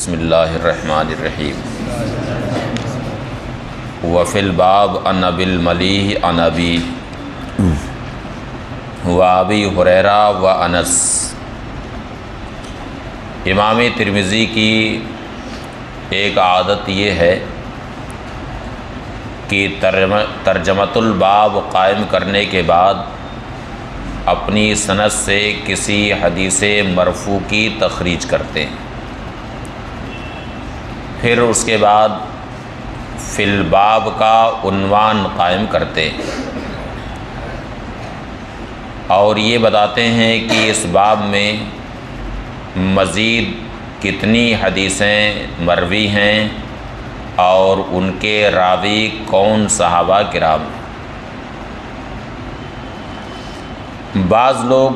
بسم اللہ الرحمن الرحیم وفی الباب عن ابی الملیح عن ابی و ابی ہریرہ و انس۔ امام ترمذی کی ایک عادت یہ ہے کہ ترجمۃ الباب قائم کرنے کے بعد اپنی سند سے کسی حدیث مرفوع کی تخریج کرتے ہیں، پھر اس کے بعد فی الباب کا عنوان قائم کرتے ہیں اور یہ بتاتے ہیں کہ اس باب میں مزید کتنی حدیثیں مروی ہیں اور ان کے راوی کون صحابہ کرام ہیں۔ بعض لوگ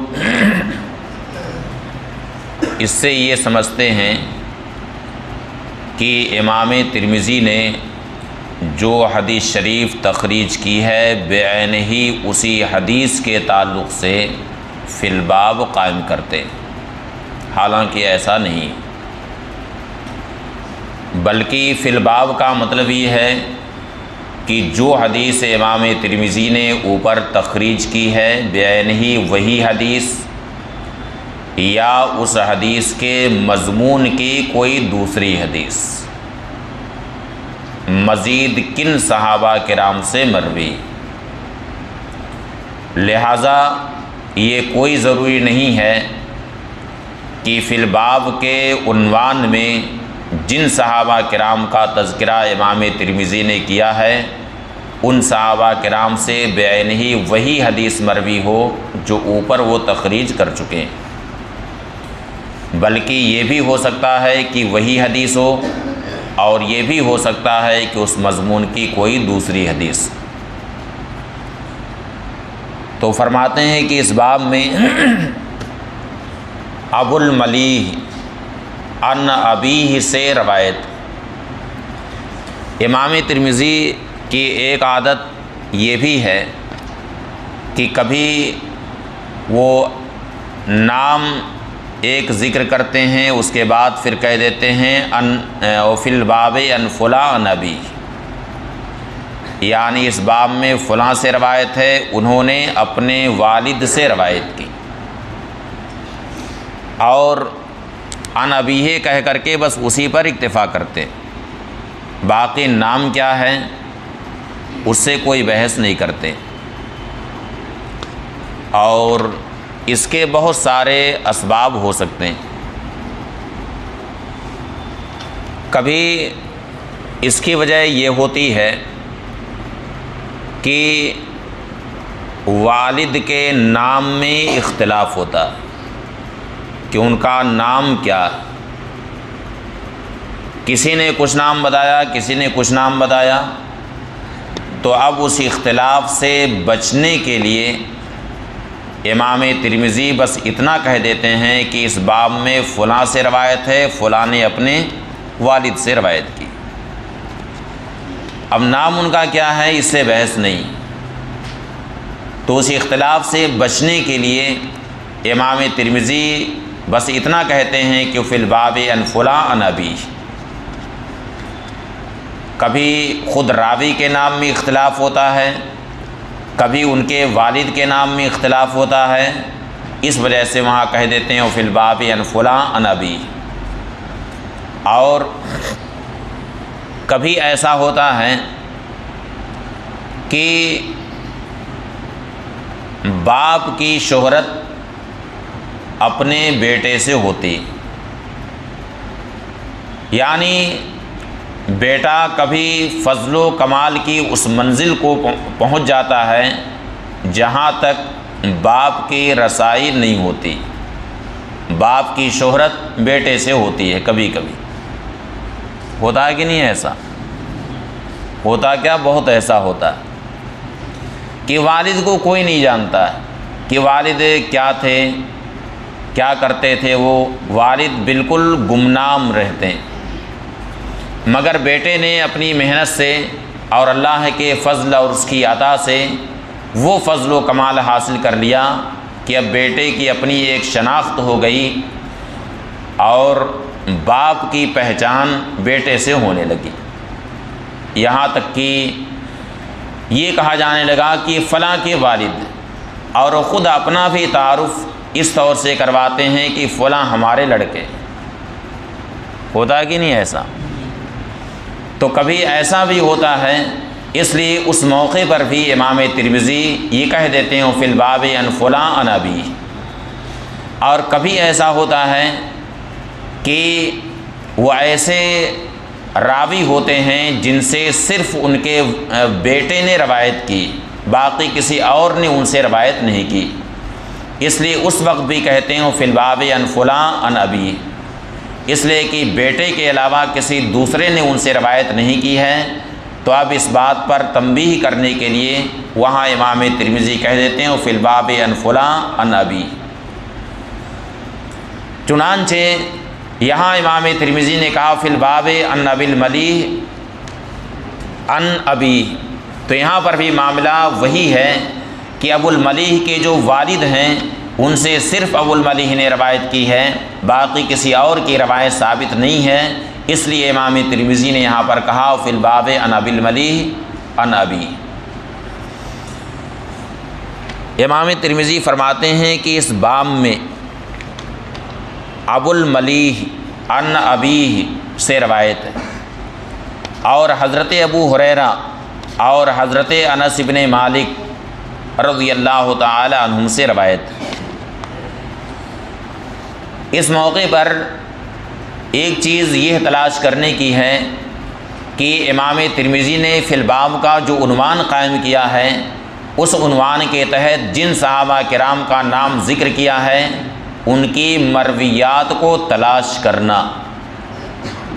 اس سے یہ سمجھتے ہیں کہ امام ترمذی نے جو حدیث شریف تخریج کی ہے بعین ہی اسی حدیث کے تعلق سے فی الباب قائم کرتے ہیں، حالانکہ ایسا نہیں، بلکہ فی الباب کا مطلب یہ ہے کہ جو حدیث امام ترمذی نے اوپر تخریج کی ہے بعین ہی وہی حدیث یا اس حدیث کے مضمون کی کوئی دوسری حدیث مزید کن صحابہ کرام سے مروی، لہٰذا یہ کوئی ضروری نہیں ہے کہ فی الباب کے عنوان میں جن صحابہ کرام کا تذکرہ امام ترمذی نے کیا ہے ان صحابہ کرام سے بعین ہی وہی حدیث مروی ہو جو اوپر وہ تخریج کر چکے ہیں، بلکہ یہ بھی ہو سکتا ہے کہ وہی حدیث ہو اور یہ بھی ہو سکتا ہے کہ اس مضمون کی کوئی دوسری حدیث۔ تو فرماتے ہیں کہ اس باب میں ابو الملیح عن ابیہ سے روایت۔ امام ترمذی کی ایک عادت یہ بھی ہے کہ کبھی وہ نام ایک ذکر کرتے ہیں، اس کے بعد پھر کہہ دیتے ہیں فی الباب ان فلاں عن ابی، یعنی اس باب میں فلاں سے روایت ہے، انہوں نے اپنے والد سے روایت کی، اور عن ابیہ کہہ کر کے بس اسی پر اکتفا کرتے، باقی نام کیا ہے اس سے کوئی بحث نہیں کرتے۔ اور اس کے بہت سارے اسباب ہو سکتے ہیں، کبھی اس کی وجہ یہ ہوتی ہے کہ والد کے نام میں اختلاف ہوتا ہے کہ ان کا نام کیا ہے، کسی نے کچھ نام بتایا کسی نے کچھ نام بتایا، تو اب اس اختلاف سے بچنے کے لیے امام ترمذی بس اتنا کہہ دیتے ہیں کہ اس باب میں فلاں سے روایت ہے، فلاں نے اپنے والد سے روایت کی، اب نام ان کا کیا ہے اس سے بحث نہیں، تو اس اختلاف سے بچنے کے لیے امام ترمذی بس اتنا کہتے ہیں کہ فی الباب ان فلاں عن ابی۔ کبھی خود راوی کے نام میں اختلاف ہوتا ہے، کبھی ان کے والد کے نام میں اختلاف ہوتا ہے، اس وجہ سے وہاں کہہ دیتے ہیں فی الباب ان فلاں عن ابی۔ اور کبھی ایسا ہوتا ہے کہ باپ کی شہرت اپنے بیٹے سے ہوتی، یعنی بیٹا کبھی فضل و کمال کی اس منزل کو پہنچ جاتا ہے جہاں تک باپ کی رسائی نہیں ہوتی، باپ کی شہرت بیٹے سے ہوتی ہے، کبھی کبھی ہوتا ہے کہ نہیں ایسا ہوتا؟ کیا بہت ایسا ہوتا ہے کہ والد کو کوئی نہیں جانتا ہے کہ والد کیا تھے کیا کرتے تھے، وہ والد بالکل گمنام رہتے ہیں، مگر بیٹے نے اپنی محنت سے اور اللہ کے فضل اور اس کی عطا سے وہ فضل و کمال حاصل کر لیا کہ اب بیٹے کی اپنی ایک شناخت ہو گئی اور باپ کی پہچان بیٹے سے ہونے لگی، یہاں تک کہ یہ کہا جانے لگا کہ فلاں کے والد، اور وہ خود اپنا بھی تعارف اس طور سے کرواتے ہیں کہ فلاں ہمارے لڑکے۔ ہوتا ہے کہ نہیں ایسا؟ تو کبھی ایسا بھی ہوتا ہے، اس لیے اس موقع پر بھی امام ترمذی یہ کہہ دیتے ہیں فی الباب ان فلاں عن ابی۔ اور کبھی ایسا ہوتا ہے کہ وہ ایسے راوی ہوتے ہیں جن سے صرف ان کے بیٹے نے روایت کی، باقی کسی اور نے ان سے روایت نہیں کی، اس لیے اس وقت بھی کہتے ہیں فی الباب ان فلاں عن ابی، اس لیے کہ بیٹے کے علاوہ کسی دوسرے نے ان سے روایت نہیں کی ہے۔ تو اب اس بات پر تنبیہ کرنے کے لیے وہاں امام ترمذی کہہ دیتے ہیں فی الباب ان فلاں عن ابی۔ چنانچہ یہاں امام ترمذی نے کہا فی الباب عن ابی الملیح عن ابی، تو یہاں پر بھی معاملہ وہی ہے کہ ابو الملیح کے جو والد ہیں ان سے صرف ابو الملیح نے روایت کی ہے، باقی کسی اور کی روایت ثابت نہیں ہے، اس لیے امام ترمذی نے یہاں پر کہا فی الباب عن ابی الملیح عن ابی۔ امام ترمذی فرماتے ہیں کہ اس باب میں ابو الملیح عن ابی سے روایت ہے، اور حضرت ابو ہریرہ اور حضرت انس بن مالک رضی اللہ تعالی عنہم سے روایت ہے۔ اس موقع پر ایک چیز یہ تلاش کرنے کی ہے کہ امام ترمذی نے فی الباب کا جو عنوان قائم کیا ہے، اس عنوان کے تحت جن صحابہ کرام کا نام ذکر کیا ہے ان کی مرویات کو تلاش کرنا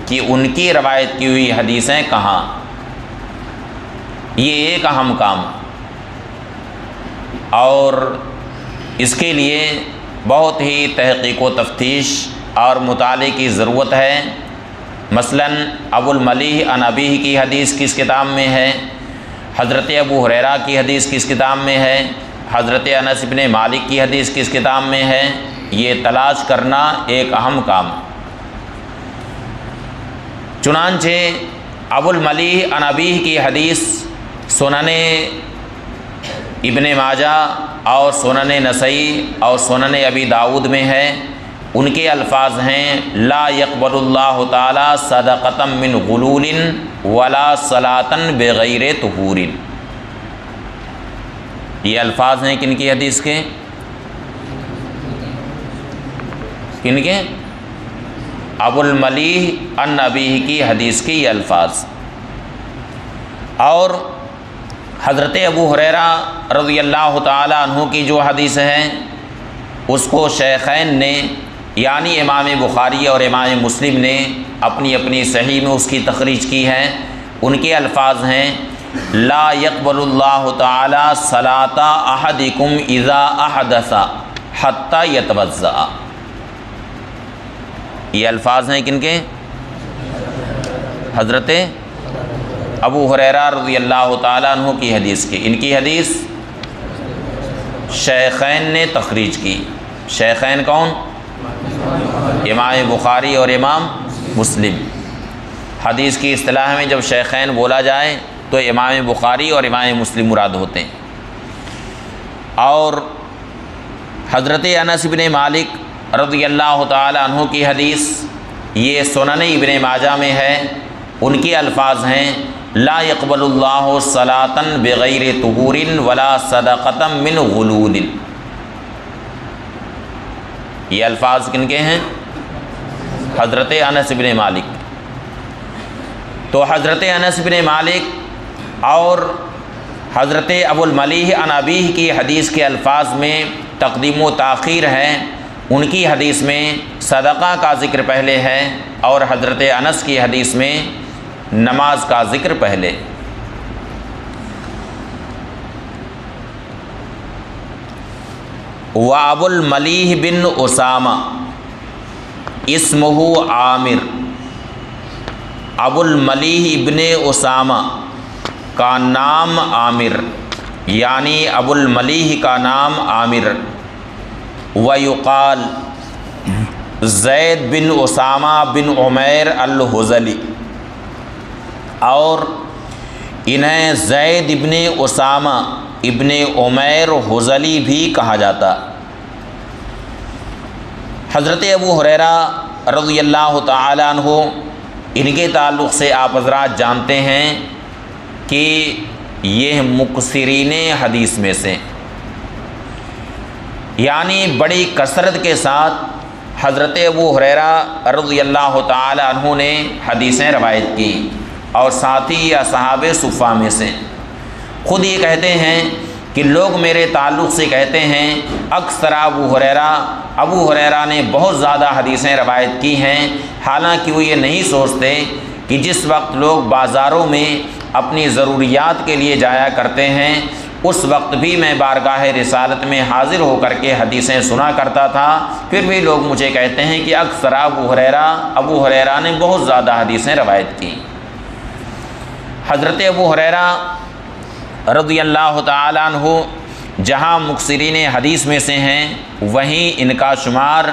کہ ان کی روایت کی ہوئی حدیثیں کہاں، یہ ایک اہم کام، اور اس کے لیے بہت ہی تحقیق و تفتیش اور مطالعے کی ضرورت ہے۔ مثلاً ابو الملیح عن ابی کی حدیث کس کتاب میں ہے، حضرت ابو ہریرہ کی حدیث کس کتاب میں ہے، حضرت انس بن مالک کی حدیث کس کتاب میں ہے، یہ تلاش کرنا ایک اہم کام۔ چنانچہ ابو الملیح عن ابی کی حدیث سنن ابن ماجہ اور سنن نسائی اور سنن ابی داؤد میں ہے۔ ان کے الفاظ ہیں لا يقبل اللہ تعالی صدقۃ من غلول ولا صلاۃ بغیر طہور۔ یہ الفاظ ہیں کن کی حدیث کے؟ کن کے؟ ابو الملیح عن ابی کی حدیث کے یہ الفاظ۔ اور حضرت ابو ہریرہ رضی اللہ تعالی عنہ کی جو حدیث ہے اس کو شیخین نے یعنی امام بخاری اور امام مسلم نے اپنی اپنی صحیح میں اس کی تخریج کی ہے۔ ان کے الفاظ ہیں لا يقبل اللہ تعالی صلاۃ احدکم اذا احدث حتی یتوضأ۔ یہ الفاظ ہیں کن کے؟ حضرت ابو ہریرہ رضی اللہ تعالیٰ عنہ کی حدیث کی۔ ان کی حدیث شیخین نے تخریج کی۔ شیخین کون؟ امام بخاری اور امام مسلم۔ حدیث کی اصطلاح میں جب شیخین بولا جائے تو امام بخاری اور امام مسلم مراد ہوتے ہیں۔ اور حضرت انس بن مالک رضی اللہ تعالیٰ عنہ کی حدیث یہ سنن ابن ماجہ میں ہے۔ ان کے الفاظ ہیں لا يقبل اللہ صلاۃ بغیر طہور ولا صدقۃ من غلول۔ یہ الفاظ کن کے ہیں؟ حضرت انس بن مالک۔ تو حضرت انس بن مالک اور حضرت ابو الملیح عن ابی کی حدیث کے الفاظ میں تقدیم و تاخیر ہے۔ ان کی حدیث میں صدقہ کا ذکر پہلے ہے اور حضرت انس کی حدیث میں نماز کا ذکر پہلے۔ وابو الملیح بن اسامہ اسمہ عامر۔ ابو الملیح ابن اسامہ کا نام عامر، یعنی ابو الملیح کا نام عامر۔ ویقال زید بن اسامہ بن عمیر الحذلی، اور انہیں زید ابن اسامہ ابن عمیر حذلی بھی کہا جاتا۔ حضرت ابو ہریرہ رضی اللہ تعالیٰ عنہ، ان کے تعلق سے آپ حضرات جانتے ہیں کہ یہ مکثرین حدیث میں سے، یعنی بڑی کثرت کے ساتھ حضرت ابو ہریرہ رضی اللہ تعالی عنہ نے حدیثیں روایت کی، اور ساتھ ہی اصحاب صفہ میں سے۔ خود یہ کہتے ہیں کہ لوگ میرے تعلق سے کہتے ہیں اکثر ابو ہریرہ نے بہت زیادہ حدیثیں روایت کی ہیں، حالانکہ وہ یہ نہیں سوچتے کہ جس وقت لوگ بازاروں میں اپنی ضروریات کے لیے جایا کرتے ہیں، اس وقت بھی میں بارگاہ رسالت میں حاضر ہو کر کے حدیثیں سنا کرتا تھا، پھر بھی لوگ مجھے کہتے ہیں کہ اکثر ابو ہریرہ نے بہت زیادہ حدیثیں روایت کی۔ حضرت ابو ہریرہ رضی اللہ تعالیٰ عنہ جہاں مکثرین حدیث میں سے ہیں، وہیں ان کا شمار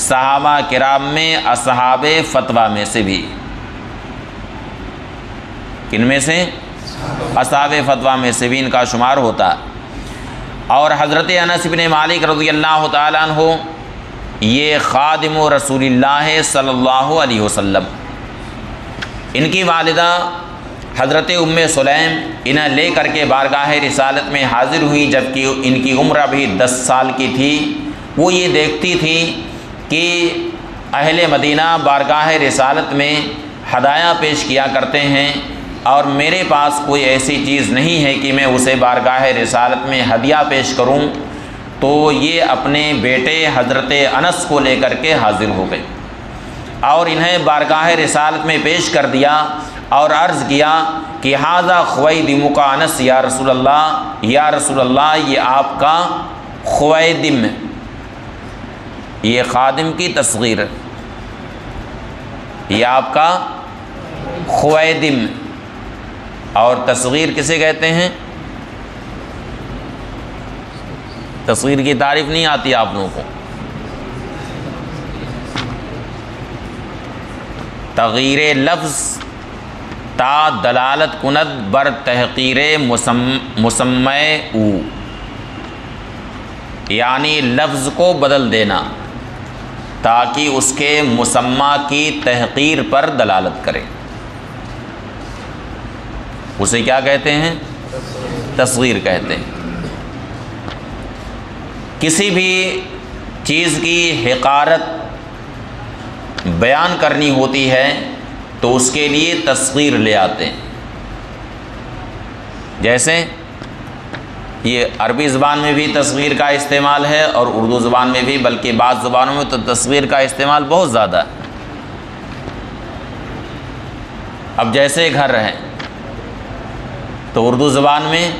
صحابہ کرام میں اصحاب فتویٰ میں سے بھی، کن میں سے؟ اصحاب فتویٰ میں سے بھی ان کا شمار ہوتا۔ اور حضرت انس بن مالک رضی اللہ تعالیٰ عنہ یہ خادم رسول اللہ صلی اللہ علیہ وسلم، ان کی والدہ حضرت ام سلیم انہیں لے کر کے بارگاہ رسالت میں حاضر ہوئی، جبکہ ان کی عمر ابھی 10 سال کی تھی۔ وہ یہ دیکھتی تھی کہ اہل مدینہ بارگاہ رسالت میں ہدایہ پیش کیا کرتے ہیں، اور میرے پاس کوئی ایسی چیز نہیں ہے کہ میں اسے بارگاہ رسالت میں ہدیہ پیش کروں، تو یہ اپنے بیٹے حضرت انس کو لے کر کے حاضر ہو گئی اور انہیں بارگاہ رسالت میں پیش کر دیا اور عرض کیا کہ ھذا خویدمک انس یا رسول اللہ، یہ آپ کا خویدم، یہ خادم کی تصغیر، یہ آپ کا خویدم، اور تصغیر کسے کہتے ہیں؟ تصغیر کی تعریف نہیں آتی آپ لوگوں کو؟ تغییر لفظ تا دلالت کند بر تحقیر مسمع او، یعنی لفظ کو بدل دینا تاکہ اس کے مسمع کی تحقیر پر دلالت کرے، اسے کیا کہتے ہیں؟ تصغیر کہتے ہیں۔ کسی بھی چیز کی حقارت بیان کرنی ہوتی ہے تو اس کے لیے تصغیر لے آتے ہیں، جیسے یہ عربی زبان میں بھی تصغیر کا استعمال ہے اور اردو زبان میں بھی، بلکہ بعض زبانوں میں تو تصغیر کا استعمال بہت زیادہ ہے۔ اب جیسے گھر ہے تو اردو زبان میں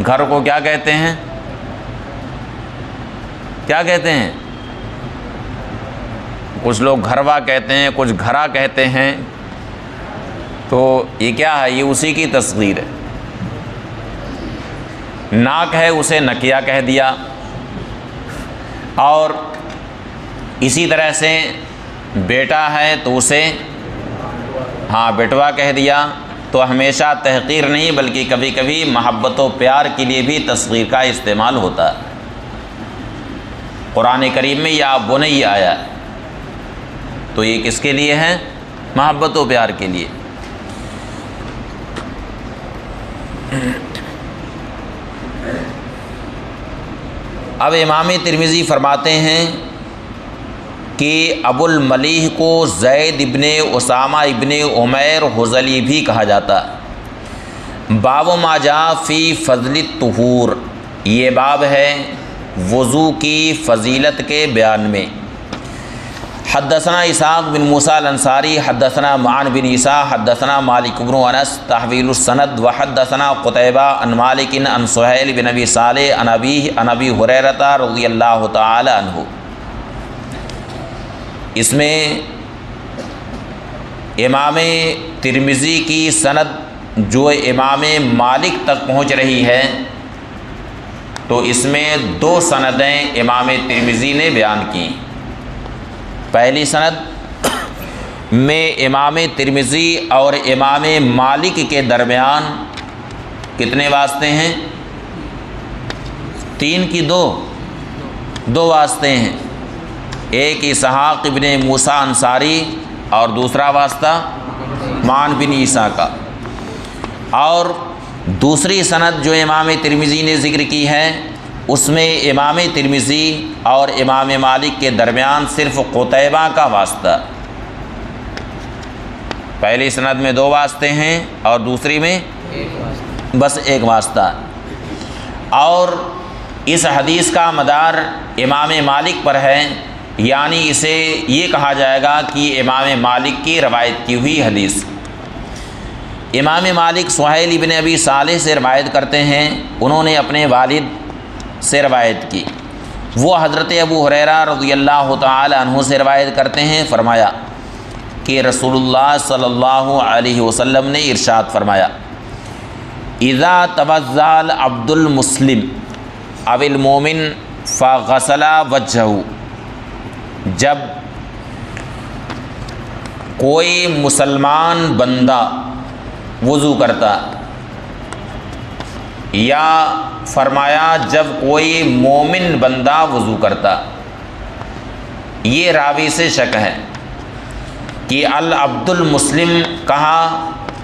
گھر کو کیا کہتے ہیں؟ کیا کہتے ہیں؟ کچھ لوگ گھروا کہتے ہیں، کچھ گھرا کہتے ہیں، تو یہ کیا ہے؟ یہ اسی کی تصغیر ہے۔ ناک ہے اسے نکیا کہہ دیا، اور اسی طرح سے بیٹا ہے تو اسے بیٹوا کہہ دیا۔ تو ہمیشہ تحقیر نہیں بلکہ کبھی کبھی محبت و پیار کے لیے بھی تصغیر کا استعمال ہوتا ہے۔ قرآن کریم میں یا بنی آیا ہے تو یہ کس کے لیے ہے؟ محبت و پیار کے لیے۔ اب امام ترمذی فرماتے ہیں کہ ابو الملیح کو زید ابن اسامہ ابن عمیر حذلی بھی کہا جاتا ہے۔ باب ما جاء فی فضل الطہور، یہ باب ہے وضو کی فضیلت کے بیان میں۔ حدثنا اسحاق بن موسیٰ الانصاری حدثنا معن بن عیسیٰ حدثنا مالک بن انس تحویل السند وحدثنا قتیبہ عن مالک عن سہیل بن ابی صالح عن ابی ہریرہ رضی اللہ تعالی عنہ۔ اس میں امام ترمذی کی سند جو امام مالک تک پہنچ رہی ہے، تو اس میں 2 سندیں امام ترمذی نے بیان کی۔ پہلی سند میں امام ترمذی اور امام مالک کے درمیان کتنے واسطے ہیں؟ 3 کی 2 واسطے ہیں، ایک اسحاق ابن موسیٰ انصاری اور دوسرا واسطہ معن بن عیسیٰ کا، اور دوسری سند جو امام ترمذی نے ذکر کی ہے اس میں امام ترمذی اور امام مالک کے درمیان صرف قتیبہ کا واسطہ، پہلی سند میں 2 واسطے ہیں اور دوسری میں بس 1 واسطہ، اور اس حدیث کا مدار امام مالک پر ہے، یعنی اسے یہ کہا جائے گا کہ امام مالک کی روایت کی ہوئی حدیث۔ امام مالک سہیل ابن ابی صالح سے روایت کرتے ہیں، انہوں نے اپنے والد سے روایت کی، وہ حضرت ابو ہریرہ رضی اللہ تعالی عنہ سے روایت کرتے ہیں، فرمایا کہ رسول اللہ صلی اللہ علیہ وسلم نے ارشاد فرمایا، اذا توضأ العبد المسلم او المومن فغسل وجهه، جب کوئی مسلمان بندہ وضو کرتا، یا فرمایا جب کوئی مومن بندہ وضو کرتا، یہ راوی سے شک ہے کہ العبد المسلم کہا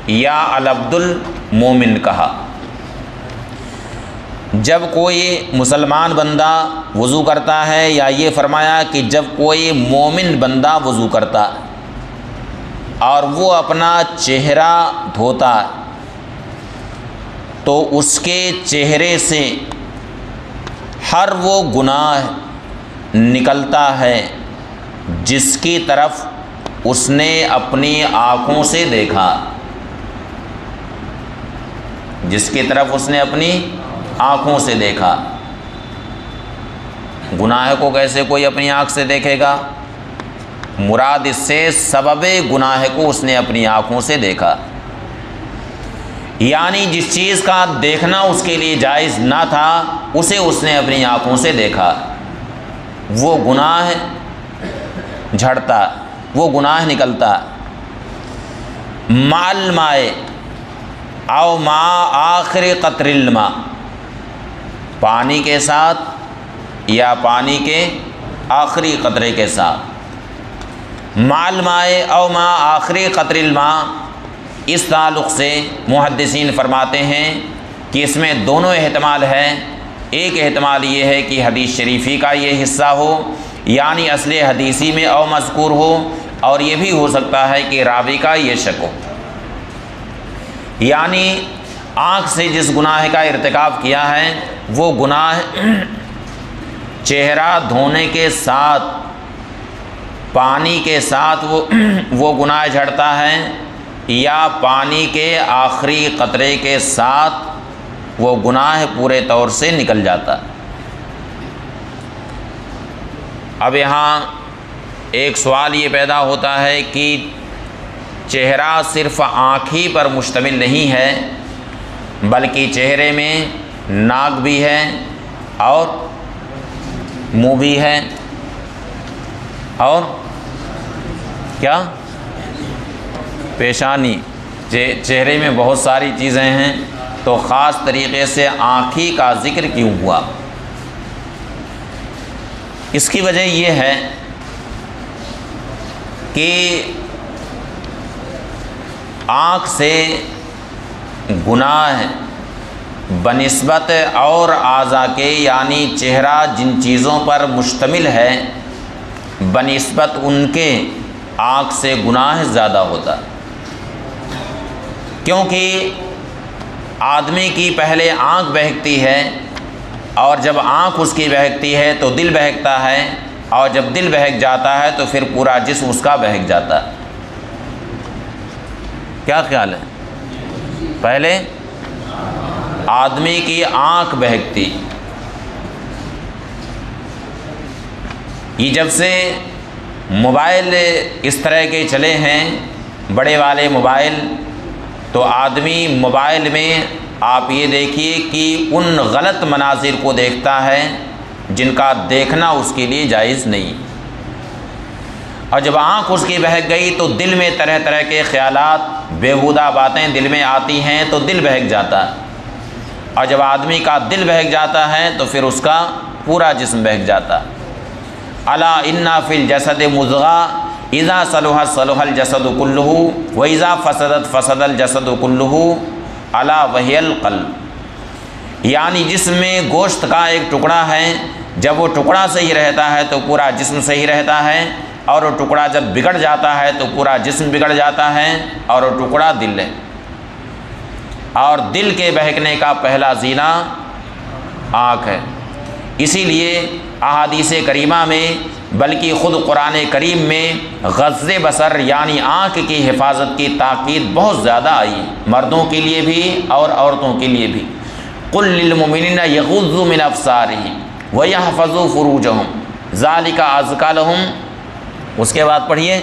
یا العبد المومن کہا۔ جب کوئی مسلمان بندہ وضو کرتا ہے، یا یہ فرمایا کہ جب کوئی مومن بندہ وضو کرتا اور وہ اپنا چہرہ دھوتا تو اس کے چہرے سے ہر وہ گناہ نکلتا ہے جس کی طرف اس نے اپنی آنکھوں سے دیکھا، جس کی طرف اس نے اپنی آنکھوں سے دیکھا۔ گناہ کو کیسے کوئی اپنی آنکھ سے دیکھے گا؟ مراد اس سے سبب گناہ کو اس نے اپنی آنکھوں سے دیکھا، یعنی جس چیز کا دیکھنا اس کے لیے جائز نہ تھا اسے اس نے اپنی آنکھوں سے دیکھا، وہ گناہ جھڑتا، وہ گناہ نکلتا۔ مال مائے او ما آخر قطر الماء، پانی کے ساتھ یا پانی کے آخری قطرے کے ساتھ۔ مال مائے او ما آخری قطر الماء، اس تعلق سے محدثین فرماتے ہیں کہ اس میں دونوں احتمال ہیں۔ ایک احتمال یہ ہے کہ حدیث شریفی کا یہ حصہ ہو، یعنی اصل حدیثی میں او مذکور ہو، اور یہ بھی ہو سکتا ہے کہ راوی کا یہ شک ہو، یعنی آنکھ سے جس گناہ کا ارتکاب کیا ہے وہ گناہ چہرہ دھونے کے ساتھ پانی کے ساتھ وہ گناہ جھڑتا ہے، یا پانی کے آخری قطرے کے ساتھ وہ گناہ پورے طور سے نکل جاتا۔ اب یہاں ایک سوال یہ پیدا ہوتا ہے کہ چہرہ صرف آنکھ ہی پر مشتمل نہیں ہے، بلکہ چہرے میں ناک بھی ہے اور منہ بھی ہے، اور کیا پیشانی، چہرے میں بہت ساری چیزیں ہیں، تو خاص طریقے سے آنکھ ہی کا ذکر کیوں ہوا؟ اس کی وجہ یہ ہے کہ آنکھ سے گناہ بنسبت اور اعضاء کے، یعنی چہرہ جن چیزوں پر مشتمل ہے بنسبت ان کے آنکھ سے گناہ زیادہ ہوتا، کیونکہ آدمی کی پہلے آنکھ بہکتی ہے، اور جب آنکھ اس کی بہکتی ہے تو دل بہکتا ہے، اور جب دل بہک جاتا ہے تو پھر پورا جسم اس کا بہک جاتا ہے۔ کیا خیال ہے؟ پہلے آدمی کی آنکھ بہکتی، یہ جب سے موبائل اس طرح کے چلے ہیں بڑے والے موبائل، تو آدمی موبائل میں آپ یہ دیکھیے کہ ان غلط مناظر کو دیکھتا ہے جن کا دیکھنا اس کے لیے جائز نہیں۔ اور جب آنکھ اس کی بہک گئی تو دل میں طرح طرح کے خیالات، بیہودہ باتیں دل میں آتی ہیں تو دل بہک جاتا ہے، اور جب آدمی کا دل بہک جاتا ہے تو پھر اس کا پورا جسم بہک جاتا ہے۔ الا ان فی الجسد مضغہ اذا صلحت صلح الجسد کلہ واذا فسدت فسد الجسد کلہ الا وہی القلب، یعنی جسم میں گوشت کا ایک ٹکڑا ہے، جب وہ ٹکڑا صحیح رہتا ہے تو پورا جسم صحیح رہتا ہے، اور وہ ٹکڑا جب بگڑ جاتا ہے تو پورا جسم بگڑ جاتا ہے، اور وہ ٹکڑا دل ہے، اور دل کے بہکنے کا پہلا زینہ آنکھ ہے۔ اسی لیے احادیث کریمہ میں بلکہ خود قرآن کریم میں غض بصر یعنی آنکھ کی حفاظت کی تاکید بہت زیادہ آئی، مردوں کے لیے بھی اور عورتوں کے لیے بھی۔ قل للمؤمنین یغضوا من ابصارہم ویحفظوا فروجہم ذالک ازکی لہم، اس کے بعد پڑھیے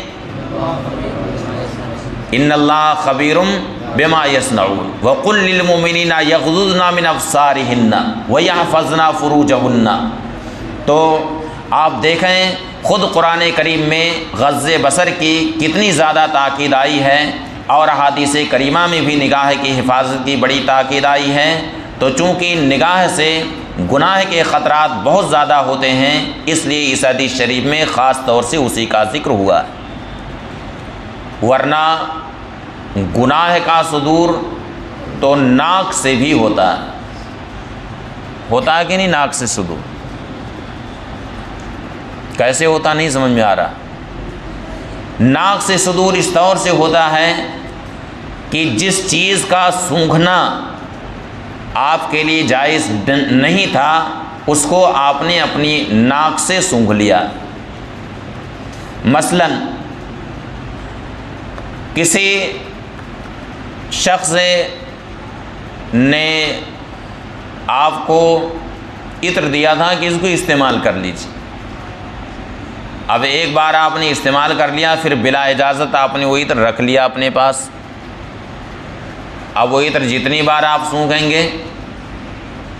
ان اللہ خبیر بما یصنعون وقل للمؤمنین یغضضن من ابصارہن ویحفظن فروجہن۔ تو آپ دیکھیں خود قرآن کریم میں غض بصر کی کتنی زیادہ تاکید آئی ہے، اور احادیث کریمہ میں بھی نگاہ کی حفاظت کی بڑی تاکید آئی ہے۔ تو چونکہ نگاہ سے گناہ کے خطرات بہت زیادہ ہوتے ہیں، اس لیے اس حدیث شریف میں خاص طور سے اسی کا ذکر ہوا ہے، ورنہ گناہ کا صدور تو ناک سے بھی ہوتا ہے کہ نہیں؟ ناک سے صدور کیسے ہوتا نہیں سمجھ میں آ رہا۔ ناک سے صدور اس طور سے ہوتا ہے کہ جس چیز کا سونگھنا آپ کے لیے جائز نہیں تھا اس کو آپ نے اپنی ناک سے سونگھ لیا۔ مثلا کسی شخص نے آپ کو عطر دیا تھا کہ اس کو استعمال کر لیجیے، اب ایک بار آپ نے استعمال کر لیا، پھر بلا اجازت آپ نے وہ عطر رکھ لیا اپنے پاس، اب وہ عطر جتنی بار آپ سونگھیں گے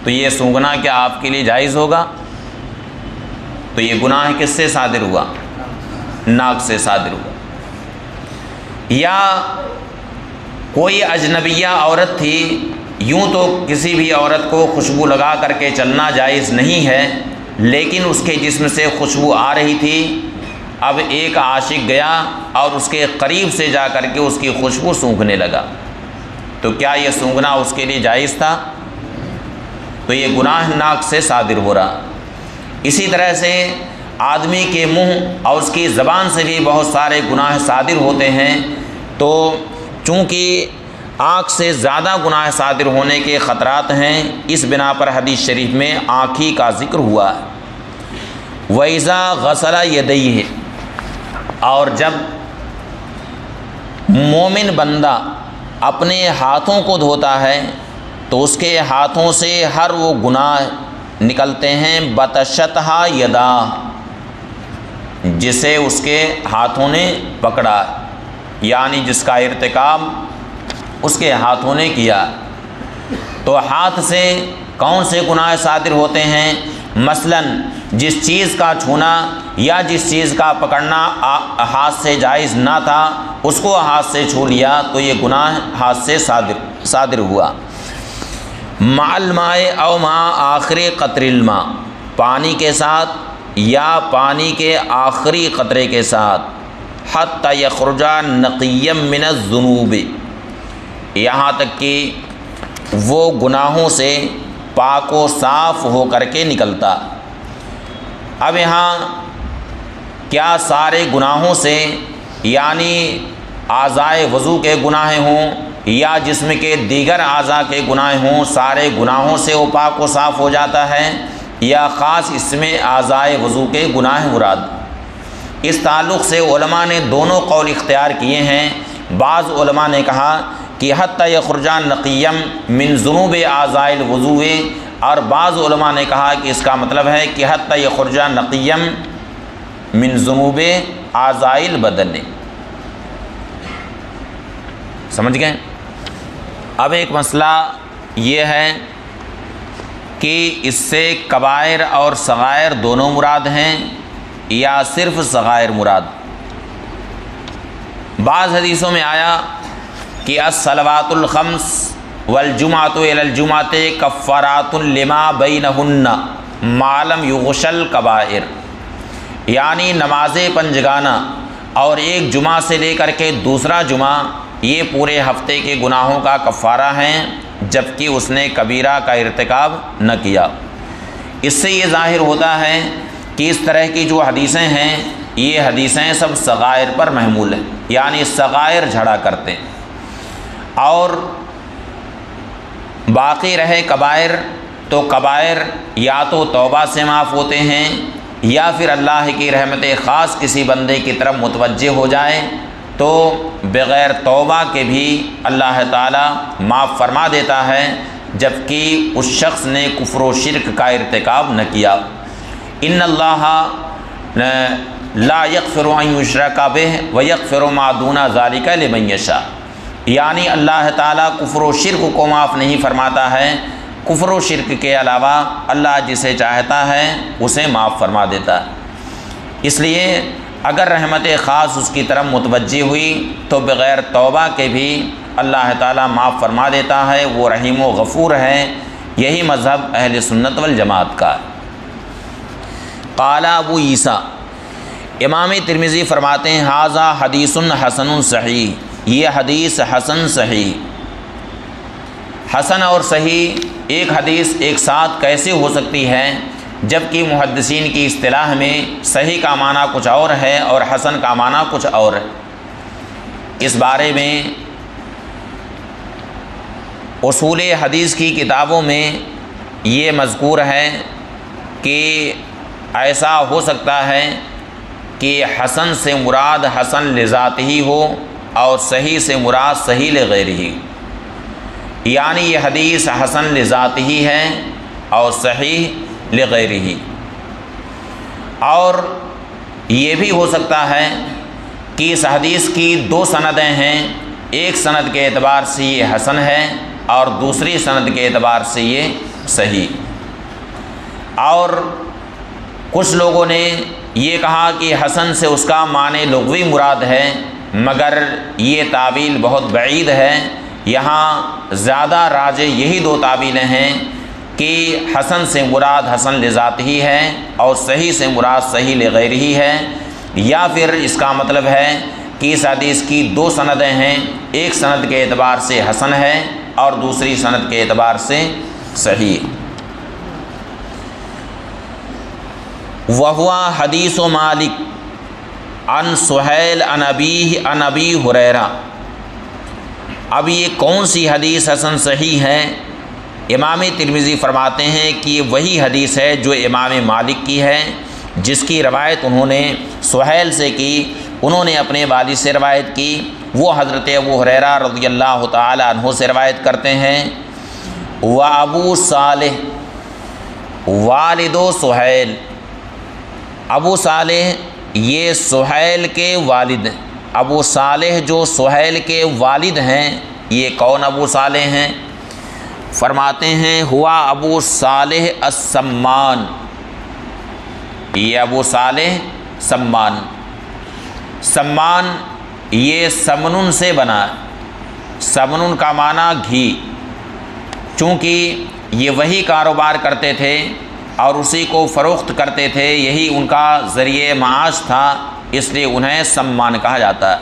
تو یہ سونگھنا کیا آپ کے لیے جائز ہوگا؟ تو یہ گناہ کس سے صادر ہوا؟ ناک سے صادر ہوا۔ یا کوئی اجنبیہ عورت تھی، یوں تو کسی بھی عورت کو خوشبو لگا کر کے چلنا جائز نہیں ہے، لیکن اس کے جسم سے خوشبو آ رہی تھی، اب ایک عاشق گیا اور اس کے قریب سے جا کر کے اس کی خوشبو سونگھنے لگا، تو کیا یہ سونگھنا اس کے لیے جائز تھا؟ تو یہ گناہ ناک سے صادر ہو رہا۔ اسی طرح سے آدمی کے منہ اور اس کی زبان سے بھی بہت سارے گناہ صادر ہوتے ہیں، تو چونکہ آنکھ سے زیادہ گناہ صادر ہونے کے خطرات ہیں، اس بنا پر حدیث شریف میں آنکھ ہی کا ذکر ہوا ہے۔ وَإِذَا غَسَلَ يَدَيْهِ، اور جب مومن بندہ اپنے ہاتھوں کو دھوتا ہے تو اس کے ہاتھوں سے ہر وہ گناہ نکلتے ہیں بطشتہا یدا، جسے اس کے ہاتھوں نے پکڑا، یعنی جس کا ارتکاب اس کے ہاتھوں نے کیا۔ تو ہاتھ سے کون سے گناہ صادر ہوتے ہیں؟ مثلا جس چیز کا چھونا یا جس چیز کا پکڑنا ہاتھ سے جائز نہ تھا اس کو ہاتھ سے چھو لیا تو یہ گناہ ہاتھ سے صادر ہوا۔ مع الماء او مع آخر قطر الماء، پانی کے ساتھ یا پانی کے آخری قطرے کے ساتھ، حتی یخرج نقیا من الذنوب، یہاں تک کہ وہ گناہوں سے پاک و صاف ہو کر کے نکلتا۔ اب یہاں کیا سارے گناہوں سے یعنی اعضائے وضو کے گناہ ہوں یا جسم کے دیگر اعضاء کے گناہ ہوں، سارے گناہوں سے وہ پاک و صاف ہو جاتا ہے، یا خاص اس میں اعضائے وضو کے گناہ مراد؟ اس تعلق سے علماء نے دونوں قول اختیار کیے ہیں۔ بعض علماء نے کہا کہ حتی یخرج نقیا من ذنوب اعضاء الوضوء، اور بعض علماء نے کہا کہ اس کا مطلب ہے کہ حتی یخرج نقیا من ذنوب اعضاء البدن۔ سمجھ گئے؟ اب ایک مسئلہ یہ ہے کہ اس سے کبائر اور صغائر دونوں مراد ہیں یا صرف صغائر مراد؟ بعض حدیثوں میں آیا کہ الصلوات الخمس والجمعۃ الی الجمعۃ کفارات لما بینہن ما لم یغش الکبائر، یعنی نماز پنجگانہ اور ایک جمعہ سے لے کر کے دوسرا جمعہ یہ پورے ہفتے کے گناہوں کا کفارہ ہیں جبکہ اس نے کبیرہ کا ارتکاب نہ کیا۔ اس سے یہ ظاہر ہوتا ہے کہ اس طرح کی جو حدیثیں ہیں یہ حدیثیں سب صغائر پر محمول ہیں، یعنی صغائر جھڑا کرتے ہیں، اور باقی رہے کبائر تو کبائر یا تو توبہ سے معاف ہوتے ہیں یا پھر اللہ کی رحمت خاص کسی بندے کی طرف متوجہ ہو جائے تو بغیر توبہ کے بھی اللہ تعالیٰ معاف فرما دیتا ہے جبکہ اس شخص نے کفر و شرک کا ارتکاب نہ کیا۔ ان اللہ لا یغفر ان یشرک بہ ویغفر ما دون ذلک لمن یشاء، یعنی اللہ تعالیٰ کفر و شرک کو معاف نہیں فرماتا ہے، کفر و شرک کے علاوہ اللہ جسے چاہتا ہے اسے معاف فرما دیتا ہے۔ اس لیے اگر رحمت خاص اس کی طرف متوجہ ہوئی تو بغیر توبہ کے بھی اللہ تعالیٰ معاف فرما دیتا ہے، وہ رحیم و غفور ہے۔ یہی مذہب اہل سنت والجماعت کا ہے۔ قال ابو عیسیٰ، امام ترمذی فرماتے ہیں ھذا حدیث حسن صحیح، یہ حدیث حسن صحیح۔ حسن اور صحیح ایک حدیث ایک ساتھ کیسے ہو سکتی ہے جبکہ محدثین کی اصطلاح میں صحیح کا معنی کچھ اور ہے اور حسن کا معنی کچھ اور ہے۔ اس بارے میں اصول حدیث کی کتابوں میں یہ مذکور ہے کہ ایسا ہو سکتا ہے کہ حسن سے مراد حسن لذات ہی ہو اور صحیح سے مراد صحیح لغیر ہی، یعنی یہ حدیث حسن لذات ہی ہے اور صحیح لغیر ہی۔ اور یہ بھی ہو سکتا ہے کہ اس حدیث کی دو سندیں ہیں، ایک سند کے اعتبار سے یہ حسن ہے اور دوسری سند کے اعتبار سے یہ صحیح۔ اور کچھ لوگوں نے یہ کہا کہ حسن سے اس کا معنی لغوی مراد ہے، مگر یہ تعویل بہت بعید ہے۔ یہاں زیادہ راجح یہی دو تعویلیں ہیں کہ حسن سے مراد حسن لذات ہی ہے اور صحیح سے مراد صحیح لغیر ہی ہے، یا پھر اس کا مطلب ہے کہ اس حدیث کی دو سندیں ہیں، ایک سند کے اعتبار سے حسن ہے اور دوسری سند کے اعتبار سے صحیح۔ وہو حدیث مالک عن سہیل عن ابی ہریرہ۔ اب یہ کون سی حدیث حسن صحیح ہے؟ امام ترمذی فرماتے ہیں کہ یہ وہی حدیث ہے جو امام مالک کی ہے، جس کی روایت انہوں نے سہیل سے کی، انہوں نے اپنے والد سے روایت کی، وہ حضرت ابو ہریرہ رضی اللہ تعالی عنہ سے روایت کرتے ہیں۔ وابو صالح والد سہیل، ابو صالح یہ سہیل کے والد ہیں۔ ابو صالح جو سہیل کے والد ہیں یہ کون ابو صالح ہیں؟ فرماتے ہیں ہوا ابو صالح السمان، یہ ابو صالح سمان۔ سمان یہ سمنن سے بنا ہے، سمنن کا معنی گھی، چونکہ یہ وہی کاروبار کرتے تھے اور اسی کو فروخت کرتے تھے، یہی ان کا ذریعہ معاش تھا، اس لیے انہیں سمان کہا جاتا ہے۔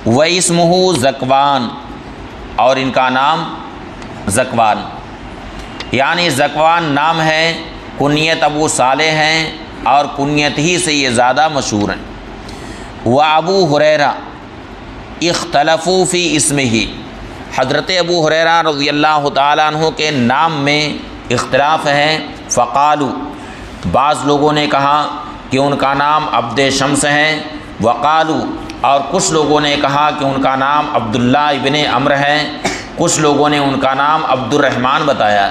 وَاسْمُهُ زکوان، اور ان کا نام زکوان، یعنی زکوان نام ہے، کنیت ابو صالح ہیں اور کنیت ہی سے یہ زیادہ مشہور ہیں۔ وابو ہریرہ اختلفوا فی اسمہ، حضرت ابو ہریرہ رضی اللہ تعالیٰ عنہ کے نام میں اختلاف ہے۔ فقالوا، بعض لوگوں نے کہا کہ ان کا نام عبد شمس ہے، وقالوا، اور کچھ لوگوں نے کہا کہ ان کا نام عبداللہ ابن عمرو ہے، کچھ لوگوں نے ان کا نام عبد الرحمن بتایا۔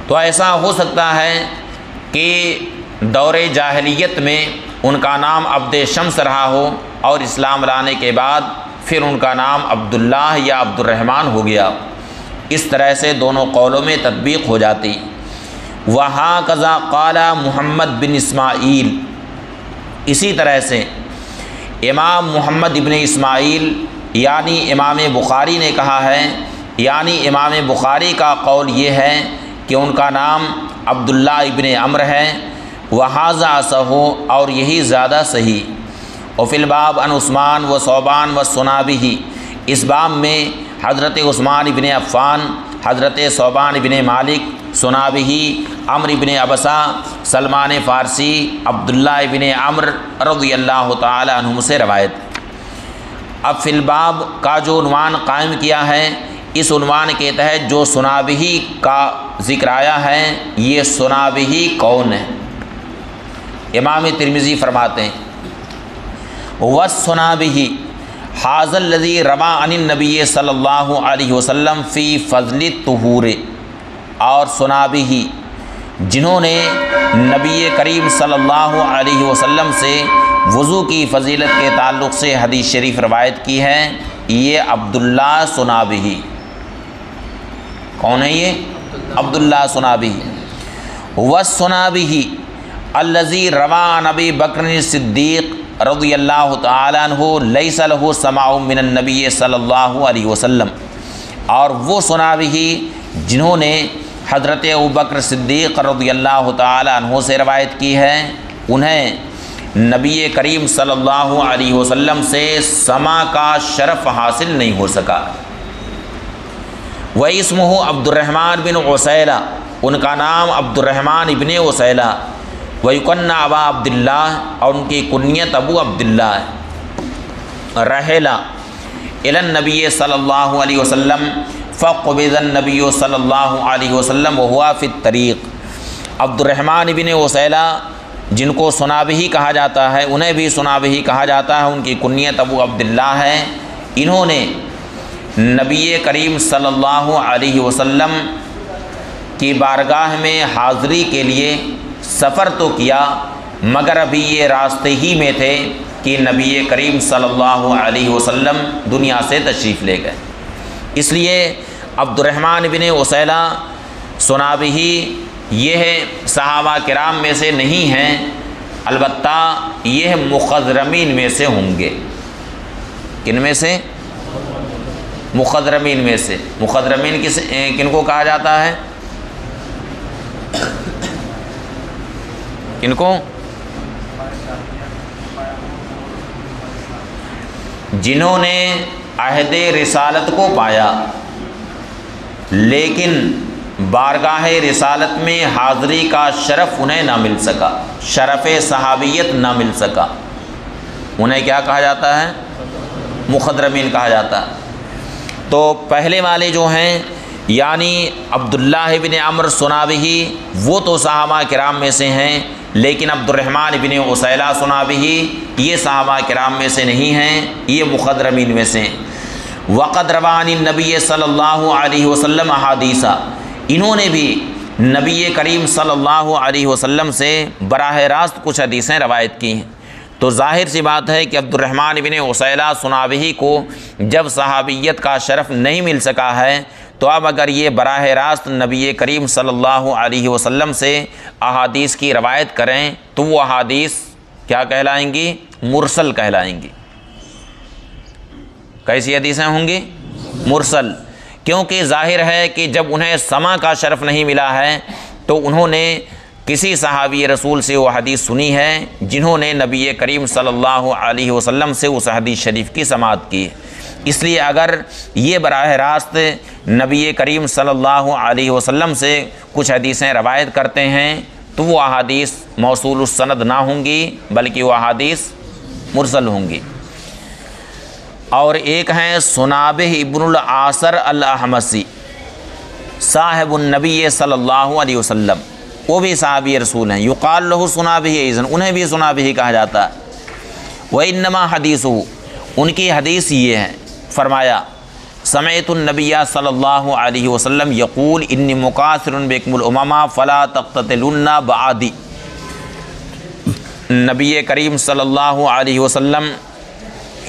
تو ایسا ہو سکتا ہے کہ دور جاہلیت میں ان کا نام عبد شمس رہا ہو اور اسلام لانے کے بعد پھر ان کا نام عبداللہ یا عبد الرحمن ہو گیا۔ اس طرح سے دونوں قولوں میں تطبیق ہو جاتی۔ وہاکذا قال محمد بن اسماعیل، اسی طرح سے امام محمد ابن اسماعیل یعنی امام بخاری نے کہا ہے، یعنی امام بخاری کا قول یہ ہے کہ ان کا نام عبداللہ ابن عمرو ہے، وہذا اصح، اور یہی زیادہ صحیح۔ وفی الباب عن عثمان و ثوبان و سنابہ، اس باب میں حضرت عثمان ابن عفان، حضرت ثوبان ابن مالک، سنابہ عمرو ابن عبسہ، سلمان فارسی، عبداللہ ابن عمرو رضی اللہ تعالی عنہم سے روایت۔ اب فی الباب کا جو عنوان قائم کیا ہے، اس عنوان کے تحت جو سنابہ کا ذکر آیا ہے، یہ سنابہ کون ہے؟ امام ترمذی فرماتے ہیں وَالسُّنَابِهِ حاذا الذی روا عن النبی صلی اللہ علیہ وسلم فی فضل الطہور، اور سنابہ جنہوں نے نبی کریم صلی اللہ علیہ وسلم سے وضو کی فضیلت کے تعلق سے حدیث شریف روایت کی ہے، یہ عبداللہ سنابہ۔ کون ہے یہ؟ عبداللہ سنابہ۔ وَالسُّنَابِهِ الذی روا عن ابی بکر الصدیق رضی اللہ تعالی عنہ لیس لہ سماع من النبی صلی اللہ علیہ وسلم، اور وہ سنابہ جنہوں نے حضرت ابوبکر صدیق رضی اللہ تعالی عنہ سے روایت کی ہے، انہیں نبی کریم صلی اللہ علیہ وسلم سے سماع کا شرف حاصل نہیں ہو سکا۔ وَاسْمُهُ عبد الرحمن بن عسیلہ، ان کا نام عبد الرحمن ابن عسیلہ، وَيُكَنَّ ابا عبداللہ، اور ان کی کنیت ابو عبداللہ ہے۔ رحلہ الی النبی صلی اللہ علیہ وسلم فقبض النبی صلی اللہ علیہ وسلم وہو فی الطریق۔ عبد الرحمن بن عسیلہ جن کو سنابہ کہا جاتا ہے، انہیں بھی سنابہ کہا جاتا ہے، ان کی کنیت ابو عبداللہ ہے۔ انہوں نے نبی کریم صلی اللہ علیہ وسلم کی بارگاہ میں حاضری کے لیے سفر تو کیا، مگر ابھی یہ راستے ہی میں تھے کہ نبی کریم صلی اللہ علیہ وسلم دنیا سے تشریف لے گئے۔ اس لیے عبد الرحمن بن عسیلہ سنابہ یہ صحابہ کرام میں سے نہیں ہیں، البتہ یہ مخضرمین میں سے ہوں گے۔ کن میں سے؟ مخضرمین میں سے۔ مخضرمین کن کو کہا جاتا ہے؟ کن کو؟ جنہوں نے عہد رسالت کو پایا لیکن بارگاہ رسالت میں حاضری کا شرف انہیں نہ مل سکا، شرف صحابیت نہ مل سکا، انہیں کیا کہا جاتا ہے؟ مخضرمین کہا جاتا ہے۔ تو پہلے والے جو ہیں یعنی عبداللہ بن عمرو سنابہ، وہ تو صحابہ کرام میں سے ہیں، لیکن عبد الرحمن بن عسیلہ سنابہ یہ صحابہ کرام میں سے نہیں ہیں، یہ مخضرمین میں سے ہیں۔ وقد روا عن النبی صلی اللہ علیہ وسلم احادیث، انہوں نے بھی نبی کریم صلی اللہ علیہ وسلم سے براہ راست کچھ حدیثیں روایت کی ہیں۔ تو ظاہر سی بات ہے کہ عبد الرحمن بن عسیلہ سنابہ کو جب صحابیت کا شرف نہیں مل سکا ہے، تو اب اگر یہ براہ راست نبی کریم صلی اللہ علیہ وسلم سے احادیث کی روایت کریں تو وہ احادیث کیا کہلائیں گی؟ مرسل کہلائیں گی۔ کیسی حدیثیں ہوں گی؟ مرسل، کیونکہ ظاہر ہے کہ جب انہیں سماع کا شرف نہیں ملا ہے تو انہوں نے کسی صحابی رسول سے وہ حدیث سنی ہے جنہوں نے نبی کریم صلی اللہ علیہ وسلم سے اس حدیث شریف کی سماعت کی۔ اس لیے اگر یہ براہ راست نبی کریم صلی اللہ علیہ وسلم سے کچھ حدیثیں روایت کرتے ہیں تو وہ احادیث موصول السند نہ ہوں گی بلکہ وہ احادیث مرسل ہوں گی۔ اور ایک ہیں سنابہ ابن العاصر الاحمسی صاحب النبی صلی اللہ علیہ وسلم، وہ بھی صحابی رسول ہیں، یقال لہ سنابہ ایذن، انہیں بھی سنابہ کہا جاتا ہے۔ وانما حدیثہ، ان کی حدیث یہ ہے، فرمایا سمعت النبی صلی اللہ علیہ وسلم یقول انی مکاثر بکم الامم فلا تقتتلن بعدی۔ نبی کریم صلی اللہ علیہ وسلم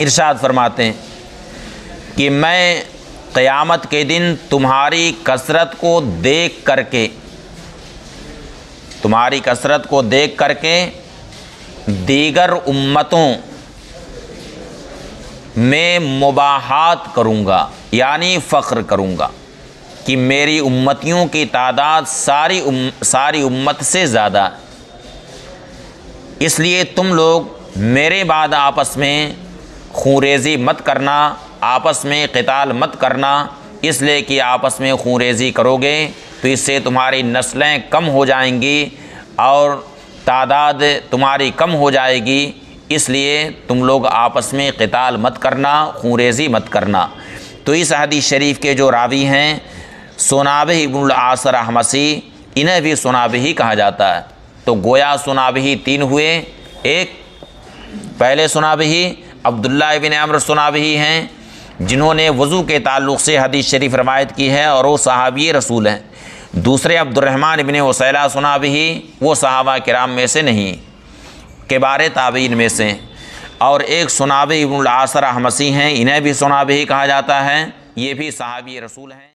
ارشاد فرماتے ہیں کہ میں قیامت کے دن تمہاری کثرت کو دیکھ کر کے دیگر امتوں میں مباحات کروں گا، یعنی فخر کروں گا کہ میری امتیوں کی تعداد ساری امت سے زیادہ، اس لیے تم لوگ میرے بعد آپس میں خونریزی مت کرنا، آپس میں قتال مت کرنا، اس لیے کہ آپس میں خونریزی کرو گے تو اس سے تمہاری نسلیں کم ہو جائیں گی اور تعداد تمہاری کم ہو جائے گی، اس لیے تم لوگ آپس میں قتال مت کرنا، خونریزی مت کرنا۔ تو اس حدیث شریف کے جو راوی ہیں سنابہ ابن العاص احمسی، انہیں بھی سنابہی کہا جاتا ہے۔ تو گویا سنابہی تین ہوئے، ایک پہلے سنابہی عبداللہ ابن عمرو سنابہی ہیں جنہوں نے وضو کے تعلق سے حدیث شریف روایت کی ہے اور وہ صحابی رسول ہیں۔ دوسرے عبد الرحمن ابن وسیلہ سنابہی، وہ صحابہ کرام میں سے نہیں، کبار تابعین میں سے، اور ایک سنابہ ابن العاص احمسی ہیں، انہیں بھی سنابہی کہا جاتا ہے، یہ بھی صحابی رسول ہیں۔